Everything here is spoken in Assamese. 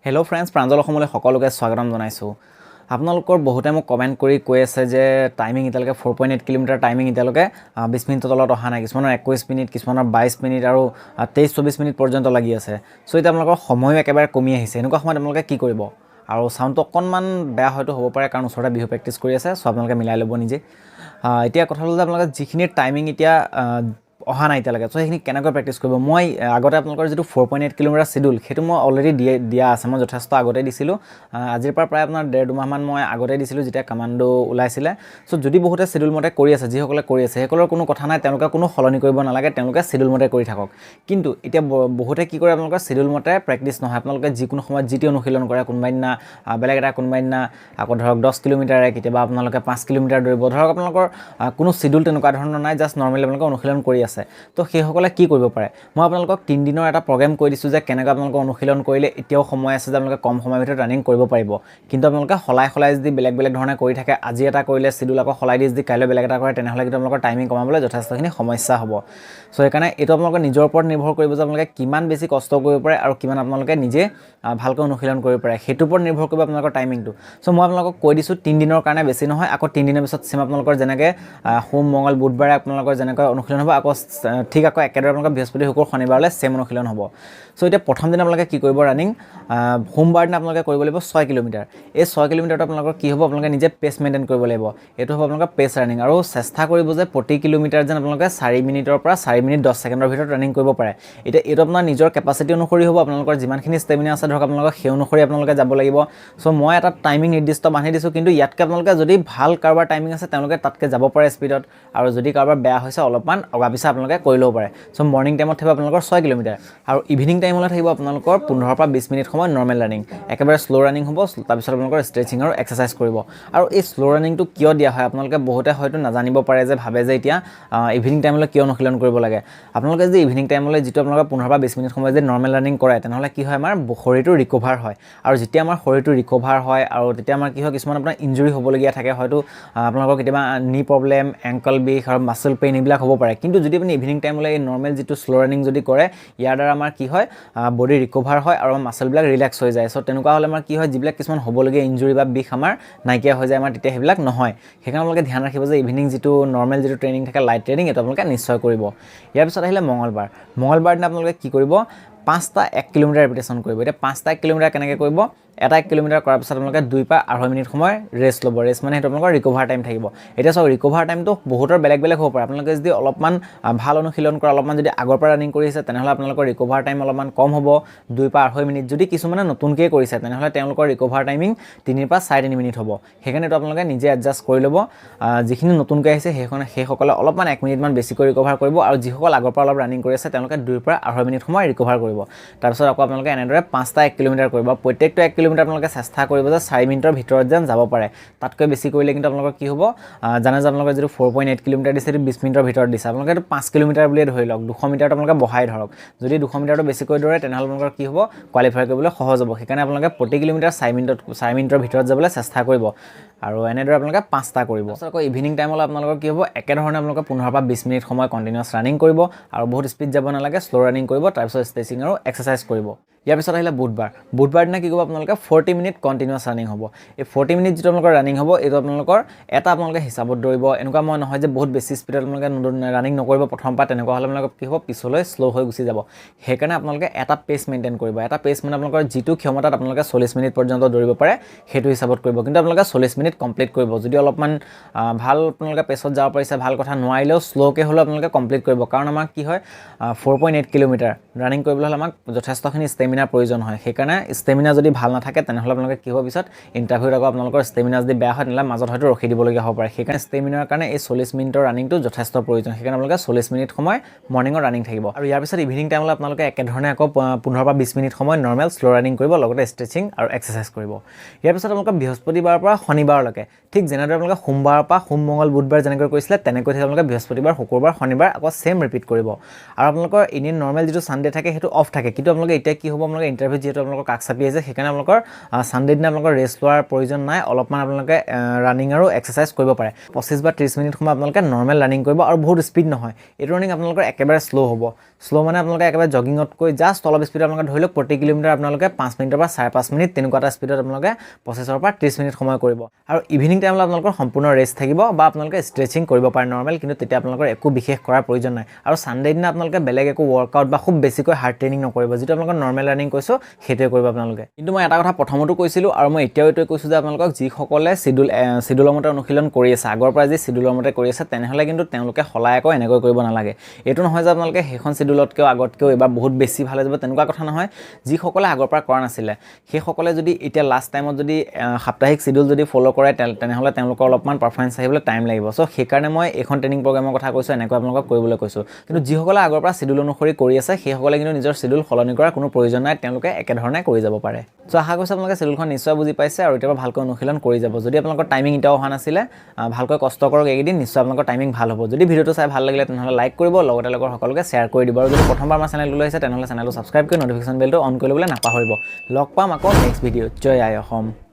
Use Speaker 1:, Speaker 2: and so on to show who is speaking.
Speaker 1: হেল্ল' ফ্ৰেণ্ডছ, প্ৰাঞ্জল অসমলৈ সকলোকে স্বাগতম জনাইছোঁ। আপোনালোকৰ বহুতে মোক কমেণ্ট কৰি কৈ আছে যে টাইমিং এতিয়ালৈকে 4.8 কিলোমিটাৰ টাইমিং এতিয়ালৈকে 20 মিনিটৰ তলত অহা নাই। কিছুমানৰ 21 মিনিট, কিছুমানৰ 22 মিনিট আৰু 23-24 মিনিট পৰ্যন্ত লাগি আছে। চ' এতিয়া আপোনালোকৰ সময়ো একেবাৰে কমি আহিছে। এনেকুৱা সময়ত আপোনালোকে কি কৰিব? আৰু চাউণ্ডটো অকণমান বেয়া হয়তো হ'ব পাৰে, কাৰণ ওচৰতে বিহু প্ৰেক্টিছ কৰি আছে। চ' আপোনালোকে মিলাই ল'ব নিজে। এতিয়া কথা হ'ল যে আপোনালোকে যিখিনি টাইমিং এতিয়া অহা নাই এতিয়ালৈকে, চ' সেইখিনি কেনেকৈ প্ৰেক্টিছ কৰিব? মই আগতে আপোনালোকৰ যিটো 4.8 কিলোমিটাৰ চিডিউল, সেইটো মই অলৰেডি দিয়া আছে। মই যথেষ্ট আগতে দিছিলোঁ। আজিৰ পৰা প্ৰায় আপোনাৰ 1.5-2 মাহমান মই আগতে দিছিলোঁ, যেতিয়া কামাণ্ডো ওলাইছিলে। চ' যদি বহুতে চিডিউল মতে কৰি আছে, যিসকলে কৰি আছে সেইসকলৰ কোনো কথা নাই, তেওঁলোকে কোনো সলনি কৰিব নালাগে, তেওঁলোকে চিডিউল মতে কৰি থাকক। কিন্তু এতিয়া বহুতে কি কৰে, আপোনালোকৰ চিডিউল মতে প্ৰেক্টিছ নহয়। আপোনালোকে যিকোনো সময়ত যিটি অনুশীলন কৰে, কোনোবা দিনা বেলেগ এটা, কোনোবা দিনা আকৌ ধৰক 10 কিলোমিটাৰে, কেতিয়াবা আপোনালোকে 5 কিলোমিটাৰ দৌৰিব। ধৰক আপোনালোকৰ কোনো চিডিউল তেনেকুৱা ধৰণৰ নাই, জাষ্ট নৰ্মেলি আপোনালোকে অনুশীলন কৰি আছে। তো সেইসকলে কি কৰিব পাৰে? মই আপোনালোকক 3 দিনৰ এটা প্ৰগ্ৰেম কৈ দিছোঁ যে কেনেকৈ আপোনালোকে অনুশীলন কৰিলে এতিয়াও সময় আছে যে আপোনালোকে কম সময়ৰ ভিতৰত ৰানিং কৰিব পাৰিব। কিন্তু আপোনালোকে সলাই যদি বেলেগ ধৰণে কৰি থাকে, আজি এটা কৰিলে চিডিউল আকৌ সলাই যদি কাইলৈ বেলেগ এটা কৰে, তেনেহ'লে কিন্তু আপোনালোকৰ টাইমিং কমাবলৈ যথেষ্টখিনি সমস্যা হ'ব। চ' সেইকাৰণে এইটো আপোনালোকৰ নিজৰ ওপৰত নিৰ্ভৰ কৰিব যে আপোনালোকে কিমান বেছি কষ্ট কৰিব পাৰে আৰু কিমান আপোনালোকে নিজে ভালকৈ অনুশীলন কৰিব পাৰে, সেইটোৰ ওপৰত নিৰ্ভৰ কৰিব আপোনালোকৰ টাইমিংটো। চ' মই আপোনালোকক কৈ দিছোঁ 3 দিনৰ কাৰণে, বেছি নহয়। আকৌ 3 দিনৰ পিছত চেম আপোনালোকৰ যেনেকৈ সোম, মঙল, বুধবাৰে আপোনালোকৰ যেনেকৈ অনুশীলন হ'ব, আকৌ ঠিক আকৌ একেদৰে আপোনালোকৰ বৃহস্পতি, শুক্ৰ, শনিবাৰলৈ চেম অনুশীলন হ'ব। চ' এতিয়া প্ৰথম দিনা আপোনালোকে কি কৰিব? ৰানিং সোমবাৰ দিনা আপোনালোকে কৰিব লাগিব 6 কিলোমিটাৰ। এই 6 কিলোমিটাৰটো আপোনালোকৰ কি হ'ব? আপোনালোকে নিজে পেচ মেইনটেইন কৰিব লাগিব। এইটো হ'ব আপোনালোকৰ পেচ ৰানিং, আৰু চেষ্টা কৰিব যে প্ৰতি কিলোমিটাৰ যেন আপোনালোকে 4 মিনিটৰ পৰা 4 মিনিট 10 ছেকেণ্ডৰ ভিতৰত ৰানিং কৰিব পাৰে। এতিয়া এইটো আপোনাৰ নিজৰ কেপাচিটি অনুসৰি হ'ব, আপোনালোকৰ যিমানখিনি ষ্টেমিনা আছে ধৰক আপোনালোকৰ সেই অনুসৰি আপোনালোকে যাব লাগিব। চ' মই এটা টাইমিং নিৰ্দিষ্ট বান্ধি দিছোঁ, কিন্তু ইয়াতকৈ আপোনালোকে যদি ভাল কাৰোবাৰ টাইমিং আছে, তেওঁলোকে তাতকৈ যাব পাৰে স্পীডত, আৰু যদি কাৰোবাৰ বেয়া হৈছে অলপমান অগা পিছা আপোনালোকে কৰি ল'ব পাৰে। চ' মৰ্ণিং টাইমত থাকিব আপোনালোকৰ 6 কিলোমিটাৰ, আৰু ইভিনিং টাইমলৈ থাকিব আপোনালোকৰ 15 পৰা 20 মিনিট সময় নৰ্মেল ৰানিং। একেবাৰে শ্ল' ৰানিং হ'ব, তাৰপিছত আপোনালোকৰ ষ্ট্ৰেচিং আৰু এক্সাৰচাইজ কৰিব। আৰু এই শ্ল' ৰানিংটো কিয় দিয়া হয়, আপোনালোকে বহুতে হয়তো নাজানিব পাৰে, যে ভাবে যে এতিয়া ইভিনিং টাইমলৈ কিয় অনুশীলন কৰিব লাগে। আপোনালোকে যদি ইভিনিং টাইমলৈ যিটো আপোনালোকে 15 পৰা 20 মিনিট সময় যদি নৰ্মেল ৰানিং কৰে, তেনেহ'লে কি হয়, আমাৰ শৰীৰটো ৰিকভাৰ হয়। আৰু যেতিয়া আমাৰ শৰীৰটো ৰিকভাৰ হয়, আৰু তেতিয়া আমাৰ কি হয়, কিছুমান আপোনাৰ ইঞ্জুৰি হ'বলগীয়া থাকে, হয়তো আপোনালোকৰ কেতিয়াবা নি প্ৰব্লেম, এংকল বিষ আৰু মাছল পেইন এইবিলাক হ'ব পাৰে। কিন্তু যদি আপুনি ইভিনিং টাইমলৈ এই নৰ্মেল যিটো শ্ল' ৰানিং যদি কৰে, ইয়াৰ দ্বাৰা আমাৰ কি হয়, বডি ৰিকভাৰ হয় আৰু আমাৰ মাছলবিলাক ৰিলেক্স হৈ যায়। চ' তেনেকুৱা হ'লে আমাৰ কি হয়, যিবিলাক কিছুমান হ'বলগীয়া ইঞ্জুৰি বা বিষ আমাৰ নাইকিয়া হৈ যায়, আমাৰ তেতিয়া সেইবিলাক নহয়। সেইকাৰণে আপোনালোকে ধ্যান ৰাখিব যে ইভিনিং যিটো নৰ্মেল যিটো ট্ৰেইনিং থাকে, লাইট ট্ৰেইনিং, এইটো আপোনালোকে নিশ্চয় কৰিব। ইয়াৰ পিছত আহিলে মঙলবাৰ দিনা আপোনালোকে কি কৰিব? 5টা 1 কিলোমিটাৰ ৰিপিটেশ্যন কৰিব। এতিয়া 5টা 1 কিলোমিটাৰ কেনেকৈ কৰিব? এটা 1 কিলোমিটাৰ কৰাৰ পিছত আপোনালোকে 2 পৰা 2.5 মিনিট সময় ৰেষ্ট ল'ব। ৰেষ্ট মানে সেইটো আপোনালোকৰ ৰিকভাৰ টাইম থাকিব। এতিয়া চাওক, ৰিকভাৰ টাইমটো বহুতৰ বেলেগ হ'ব পাৰে। আপোনালোকে যদি অলপমান ভাল অনুশীলন কৰে, অলপমান যদি আগৰ পৰা ৰানিং কৰি আছে, তেনেহ'লে আপোনালোকৰ ৰিকভাৰ টাইম অলপমান কম হ'ব, 2 পৰা 2.5 মিনিট। যদি কিছুমানে নতুনকৈ কৰিছে, তেনেহ'লে তেওঁলোকৰ ৰিকভাৰ টাইমিং 3 পৰা 4.5 মিনিট হ'ব। সেইকাৰণে এইটো আপোনালোকে নিজে এডজাষ্ট কৰি ল'ব। যিখিনি নতুনকৈ আহিছে সেইসকলে অলপমান 1 মিনিটমান বেছিকৈ ৰিকভাৰ কৰিব, আৰু যিসকল আগৰ পৰা অলপ ৰানিং কৰি আছে, তেওঁলোকে 2 পৰা 2.5 মিনিট সময় ৰিকভাৰ কৰিব। তাৰপিছত আকৌ আপোনালোকে এনেদৰে 5টা 1 কিলোমিটাৰ কৰিব। প্ৰত্যেকটো 1 কিলোমিটাৰ আপোনালোকে চেষ্টা কৰিব যে 4 মিনিটৰ ভিতৰত যেন যাব পাৰে। তাতকৈ বেছি কৰিলে কিন্তু আপোনালোকৰ কি হ'ব, জানে যে আপোনালোকে যিটো 4.8 কিলোমিটাৰ দিছে, সেইটো 20 মিনিটৰ ভিতৰত দিছে। আপোনালোকে এইটো 5 কিলোমিটাৰ বুলিয়ে ধৰি লওক, 200 মিটাৰটো আপোনালোকে বঢ়াই ধৰক। যদি 200 মিটাৰটো বেছিকৈ দৌৰে, তেনেহ'লে আপোনালোকৰ কি হ'ব, কোৱালিফাই কৰিবলৈ সহজ হ'ব। সেইকাৰণে আপোনালোকে প্ৰতি কিলোমিটাৰ 4 মিনিটৰ ভিতৰত যাবলৈ চেষ্টা কৰিব, আৰু এনেদৰে আপোনালোকে 5টা কৰিব। তাৰপিছত আকৌ ইভিনিং টাইমলৈ আপোনালোকৰ কি হ'ব, একেধৰণে আপোনালোকে 15 পৰা 20 মিনিট সময় কণ্টিনিউৱাছ ৰানিং কৰিব, আৰু বহুত স্পীড যাব নালাগে, শ্ল' ৰানিং কৰিব, তাৰপিছত ষ্ট্ৰেচিং আৰু এক্সাৰচাইজ কৰিব। ইয়াৰ পিছত আহিলে বুধবাৰ দিনা কি কৰিব, আপোনালোকে 40 মিনিট কণ্টিনিউৱাছ ৰানিং হ'ব। এই 40 মিনিট যিটো আপোনালোকৰ ৰানিং হ'ব, এইটো আপোনালোকৰ এটা আপোনালোকে হিচাপত দৌৰিব। এনেকুৱা মই নহয় যে বহুত বেছি স্পীডত আপোনালোকে ৰানিং নকৰিব প্ৰথম পৰা, তেনেকুৱা হ'লে আপোনালোকৰ কি হ'ব, পিছলৈ শ্ল' হৈ গুচি যাব। সেইকাৰণে আপোনালোকে এটা পেচ মেইনটেইন কৰিব। এটা পেচ মানে আপোনালোকৰ যিটো ক্ষমতাত আপোনালোকে 40 মিনিট পৰ্যন্ত দৌৰিব পাৰে, সেইটো হিচাপত কৰিব। কিন্তু আপোনালোকে 40 মিনিট কমপ্লিট কৰিব। যদি অলপমান ভাল আপোনালোকে পেচত যাব পাৰিছে, ভাল কথা, নোৱাৰিলেও শ্ল'কৈ হ'লেও আপোনালোকে কমপ্লিট কৰিব। কাৰণ আমাক কি হয়, 4.8 কিলোমিটাৰ ৰানিং কৰিবলৈ হ'লে আমাক যথেষ্টখিনি ষ্টেমিনাৰ প্ৰয়োজন হয়। সেইকাৰণে ষ্টেমিনা যদি ভাল নাথাকে, তেনেহ'লে আপোনালোকে কি হ'ব, পিছত ইণ্টাৰভিউত আকৌ আপোনালোকৰ ষ্টেমিনা যদি বেয়া হয়, তেনেহ'লে মাজত হয়তো ৰখি দিবলগীয়া হ'ব পাৰে। সেইকাৰণে ষ্টেমিনাৰ কাৰণে এই 40 মিনিটৰ ৰানিংটো যথেষ্ট প্ৰয়োজন। সেইকাৰণে আপোনালোকে 40 মিনিট সময় মৰ্ণিঙৰ ৰানিং থাকিব। আৰু ইয়াৰ পিছত ইভিনিং টাইমলৈ আপোনালোকে একেধৰণে আকৌ 15 পৰা 20 মিনিট সময় নৰ্মেল শ্ল' ৰানিং কৰিব, লগতে ষ্ট্ৰেচিং আৰু এক্সাৰচাইজ কৰিব। ইয়াৰ পিছত আপোনালোকে বৃহস্পতিবাৰৰ পৰা শনিবাৰলৈকে, ঠিক যেনেদৰে আপোনালোকে সোমবাৰৰ পৰা সোম, মঙল, বুধবাৰ যেনেকৈ কৰিছিলে, তেনেকৈ আপোনালোকে বৃহস্পতিবাৰ, শুকুৰবাৰ, শনিবাৰ আকৌ চেম ৰিপিট কৰিব। আৰু আপোনালোকৰ এনেই নৰ্মেল যিটো ছানডে থাকে, সেইটো অফ থাকে। কিন্তু আপোনালোকে এতিয়া কি হ'ব, আপোনালোকে ইণ্টাৰভিউ যিহেতু আপোনালোকৰ কাষ চাপি আছে, সেইকাৰণে আপোনালোকৰ ছানডে দিনা আপোনালোকৰ ৰেষ্ট লোৱাৰ প্ৰয়োজন নাই। অলপমান আপোনালোকে ৰানিং আৰু এক্সাৰচাইজ কৰিব পাৰে। 25 বা 30 মিনিট সময় আপোনালোকে নৰ্মেল ৰানিং কৰিব, আৰু বহুত স্পীড নহয়। এইটো ৰানিং আপোনালোকৰ একেবাৰে শ্ল' হ'ব। শ্ল' মানে আপোনালোকে একেবাৰে জগিঙতকৈ জাষ্ট অলপ স্পীডত আপোনালোকে ধৰি লওক প্ৰতি কিলোমিটাৰ আপোনালোকে 5 মিনিটৰ পৰা 5.5 মিনিট তেনেকুৱা এটা স্পীডত আপোনালোকে 25ৰ পৰা 30 মিনিট সময় কৰিব আৰু ইভিনিং টাইমত আপোনালোকৰ সম্পূৰ্ণ ৰেষ্ট থাকিব বা আপোনালোকে ষ্ট্ৰেচিং কৰিব পাৰে নৰ্মেল কিন্তু তেতিয়া আপোনালোকৰ একো বিশেষ কৰাৰ প্ৰয়োজন নাই আৰু সানডে দিনা আপোনালোকে বেলেগ একো ৱৰ্কআউট বা খুব বেছিকৈ হাৰ্ড ট্ৰেইনিং নকৰিব যিটো আপোনালোকৰ নৰ্মেল ৰানিং কৈছোঁ সেইটোৱে কৰিব আপোনালোকে কিন্তু মই এটা কথা প্ৰথমতো কৈছিলোঁ আৰু মই এতিয়াও এইটোৱে কৈছোঁ যে আপোনালোকক যিসকলে চিডুলৰ মতে অনুশীলন কৰি আছে আগৰ পৰা যি চিডুলৰ মতে কৰি আছে তেনেহ'লে কিন্তু তেওঁলোকে সলাই আকৌ এনেকৈ কৰিব নালাগে এইটো নহয় যে আপোনালোকে সেইখন চিডুলতকৈও আগতকৈও এবাৰ বহুত বেছি ভাল হৈ যাব তেনেকুৱা কথা নহয় যিসকলে আগৰ পৰা কৰা নাছিলে সেইসকলে যদি এতিয়া লাষ্ট টাইমত যদি সাপ্তাহিক চিডুল যদি ফ'ল' কৰে তেনেহ'লে তেওঁলোকৰ অলপমান পাৰফৰ্মেঞ্চ আহিবলৈ টাইম লাগিব চ' সেইকাৰণে মই এইখন ট্ৰেইনিং প্ৰগ্ৰেমৰ কথা কৈছোঁ এনেকৈ আপোনালোকক কৰিবলৈ কৈছোঁ কিন্তু যিসকলে আগৰ পৰা চিডুল অনুসৰি কৰি আছে সেইসকলে কিন্তু নিজৰ চিডুল সলনি কৰাৰ কোনো প্ৰয়োজন নাই তেওঁলোকে একেধৰণে কৰি যাব পাৰে চ' আশা কৰিছোঁ আপোনালোকে চিডুলখন নিশ্চয় বুজি পাইছে আৰু এতিয়া ভালকৈ অনুশীলন কৰি যাব যদি আপোনালোকৰ টাইমিং এতিয়াও অহা নাছিলে ভালকৈ কষ্ট কৰক এইকেইদিন নিশ্চয় আপোনালোকৰ টাইমিং ভাল হ'ব যদি ভিডিঅ'টো চাই ভাল লাগিলে তেনেহ'লে লাইক কৰিব লগতে লগৰ সকলোকে শ্বেয়াৰ কৰি দিব আৰু যদি প্ৰথমবাৰ আমাৰ চেনেলটো লৈছে তেনেহ'লে চেনেলটো ছাবস্ক্ৰাইব কৰি ন'টিফিকেশ্যন বেলটো অন কৰি ল'বলৈ নাপাহৰিব লগ পাম আকৌ নেক্সট ভিডিঅ'ত জয় আই অসম